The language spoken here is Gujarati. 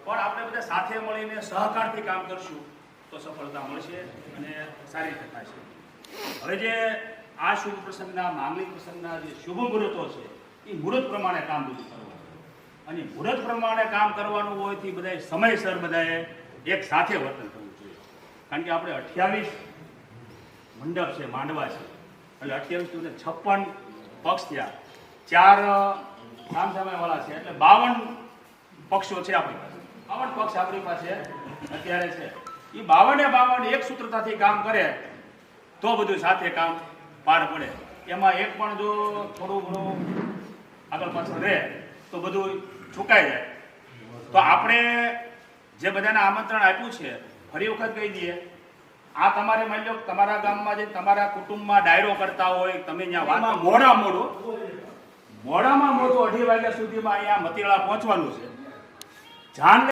પણ આપણે બધા સાથે મળીને સહકારથી કામ કરશું તો સફળતા મળશે અને સારી રીતે થશે. હવે જે આ શુભ પ્રસંગના માંગલિક પ્રસંગના જે શુભ મુહૂર્તો છે એ મુહૂર્ત પ્રમાણે કામ બધું કરવાનું અને મુહૂર્ત પ્રમાણે કામ કરવાનું હોયથી બધાએ સમયસર બધાએ એક સાથે વર્તન કરવું જોઈએ. કારણ કે આપણે 28 મંડપ છે, માંડવા છે, એટલે 28 ને 56 પક્ષ થયા, 4 સામસામેવાળા છે, એટલે 52 પક્ષો છે આપણી પાસે. 52 પક્ષ આપણી પાસે અત્યારે છે. એ 52 એક સૂત્રતાથી કામ કરે તો બધું સાથે કામ પાર પડે. એમાં એક પણ જો થોડું ઘણું આગળ પાછળ રહે તો બધું ચૂકાઈ જાય. તો આપણે જે બધાને આમંત્રણ આપ્યું છે ફરી વખત કહી દઈએ, આ તમારે માની લો તમારા ગામમાં જે તમારા કુટુંબમાં ડાયરો કરતા હોય, તમે ત્યાં વાત મોડામાં મોડું 2:30 વાગ્યા સુધીમાં અહીંયા મતીવાળા પહોંચવાનું છે. જાન